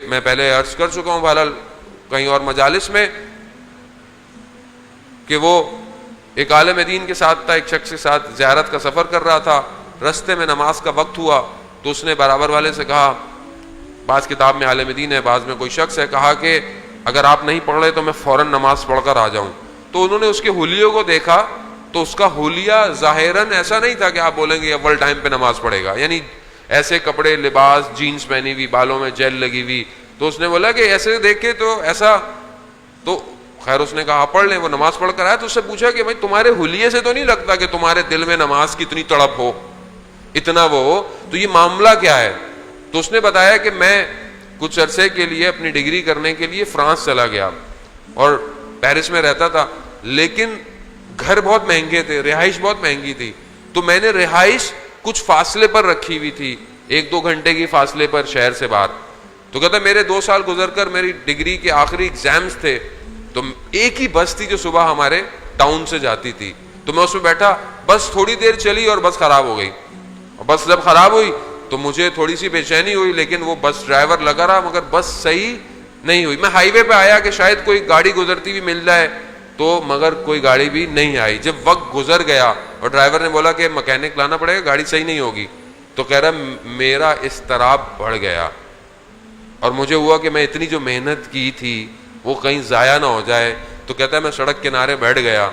میں پہلے عرض کر چکا ہوں بہرحال کہیں اور مجالس میں کہ وہ ایک عالم دین کے ساتھ تھا، ایک شخص کے ساتھ زیارت کا سفر کر رہا تھا، رستے میں نماز کا وقت ہوا تو اس نے برابر والے سے کہا، بعض کتاب میں عالم دین ہے، بعض میں کوئی شخص ہے، کہا کہ اگر آپ نہیں پڑھ رہے تو میں فوراً نماز پڑھ کر آ جاؤں. تو انہوں نے اس کے حلیوں کو دیکھا تو اس کا حلیہ ظاہراً ایسا نہیں تھا کہ آپ بولیں گے اول ٹائم پہ نماز پڑھے گا، یعنی ایسے کپڑے، لباس، جینز پہنی ہوئی، بالوں میں جیل لگی ہوئی. تو اس نے بولا کہ ایسے دیکھ کے تو ایسا، تو خیر اس نے کہا پڑھ لیں. وہ نماز پڑھ کر آیا تو اس سے پوچھا کہ بھائی تمہارے حلیے سے تو نہیں لگتا کہ تمہارے دل میں نماز کی اتنی تڑپ ہو، اتنا وہ ہو، تو یہ معاملہ کیا ہے؟ تو اس نے بتایا کہ میں کچھ عرصے کے لیے اپنی ڈگری کرنے کے لیے فرانس چلا گیا اور پیرس میں رہتا تھا، لیکن گھر بہت مہنگے تھے، رہائش بہت مہنگی تھی، تو میں نے رہائش کچھ فاصلے پر رکھی ہوئی تھی، 1-2 گھنٹے کی فاصلے پر شہر سے باہر. تو کہتا میرے 2 سال گزر کر میری ڈگری کے آخری ایگزامز تھے، تو ایک ہی بس تھی جو صبح ہمارے ٹاؤن سے جاتی تھی، تو میں اس میں بیٹھا، بس تھوڑی دیر چلی اور بس خراب ہو گئی. اور بس جب خراب ہوئی تو مجھے تھوڑی سی بے چینی ہوئی، لیکن وہ بس ڈرائیور لگا رہا مگر بس صحیح نہیں ہوئی. میں ہائی وے پہ آیا کہ شاید کوئی گاڑی گزرتی ہوئی مل جائے، تو مگر کوئی گاڑی بھی نہیں آئی. جب وقت گزر گیا اور ڈرائیور نے بولا کہ مکینک لانا پڑے گا، گاڑی صحیح نہیں ہوگی، تو کہہ رہا میرا اضطراب بڑھ گیا اور مجھے ہوا کہ میں اتنی جو محنت کی تھی وہ کہیں ضائع نہ ہو جائے. تو کہتا ہے میں سڑک کنارے بیٹھ گیا،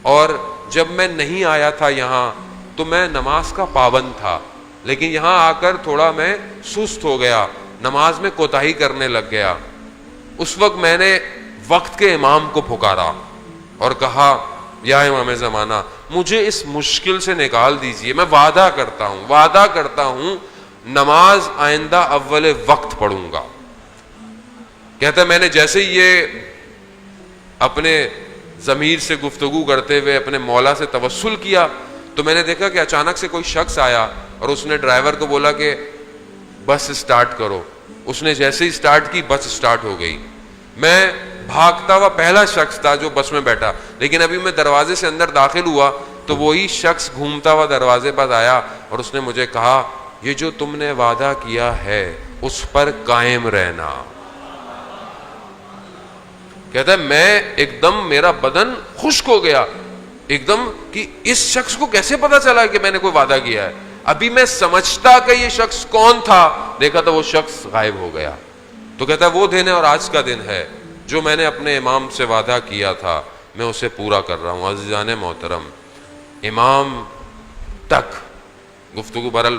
اور جب میں نہیں آیا تھا یہاں تو میں نماز کا پابند تھا، لیکن یہاں آ کر تھوڑا میں سست ہو گیا، نماز میں کوتاہی کرنے لگ گیا. اس وقت میں نے وقت کے امام کو پکارا اور کہا یا امام زمانہ مجھے اس مشکل سے نکال دیجئے، میں وعدہ کرتا ہوں نماز آئندہ اول وقت پڑھوں گا. کہتا ہے میں نے جیسے ہی یہ اپنے ضمیر سے گفتگو کرتے ہوئے اپنے مولا سے توسل کیا تو میں نے دیکھا کہ اچانک سے کوئی شخص آیا اور اس نے ڈرائیور کو بولا کہ بس سٹارٹ کرو. اس نے جیسے ہی سٹارٹ کی بس سٹارٹ ہو گئی. میں بھاگتا ہوا پہلا شخص تھا جو بس میں بیٹھا، لیکن ابھی میں دروازے سے اندر داخل ہوا تو وہی شخص گھومتا ہوا دروازے پر آیا اور اس نے مجھے کہا یہ جو تم نے وعدہ کیا ہے اس پر قائم رہنا. کہتا ہے میں ایک دم میرا بدن خشک ہو گیا ایک دم کہ اس شخص کو کیسے پتا چلا کہ میں نے کوئی وعدہ کیا ہے. ابھی میں سمجھتا کہ یہ شخص کون تھا، دیکھا تو وہ شخص غائب ہو گیا. تو کہتا ہے وہ دن ہے اور آج کا دن ہے جو میں نے اپنے امام سے وعدہ کیا تھا میں اسے پورا کر رہا ہوں. عزیزان محترم، امام تک گفتگو برل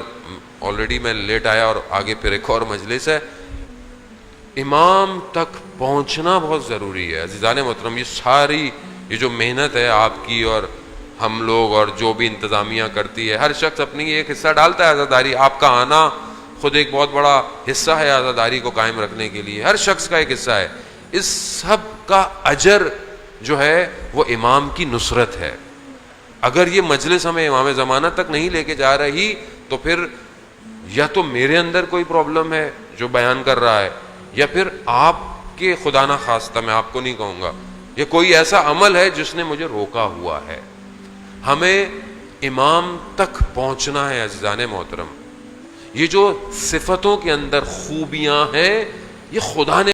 آلریڈی میں لیٹ آیا اور آگے پھر ایک اور مجلس ہے. امام تک پہنچنا بہت ضروری ہے. عزیزان محترم، یہ جو محنت ہے آپ کی اور ہم لوگ اور جو بھی انتظامیہ کرتی ہے، ہر شخص اپنی ایک حصہ ڈالتا ہے عزاداری. آپ کا آنا خود ایک بہت بڑا حصہ ہے عزاداری کو قائم رکھنے کے لیے، ہر شخص کا ایک حصہ ہے. اس سب کا اجر جو ہے وہ امام کی نصرت ہے. اگر یہ مجلس ہمیں امام زمانہ تک نہیں لے کے جا رہی تو پھر یا تو میرے اندر کوئی پرابلم ہے جو بیان کر رہا ہے، یا پھر آپ کے خدا نہ خواستہ، میں آپ کو نہیں کہوں گا، یہ کوئی ایسا عمل ہے جس نے مجھے روکا ہوا ہے. ہمیں امام تک پہنچنا ہے. عزیزان محترم، یہ جو صفتوں کے اندر خوبیاں ہیں یہ خدا نے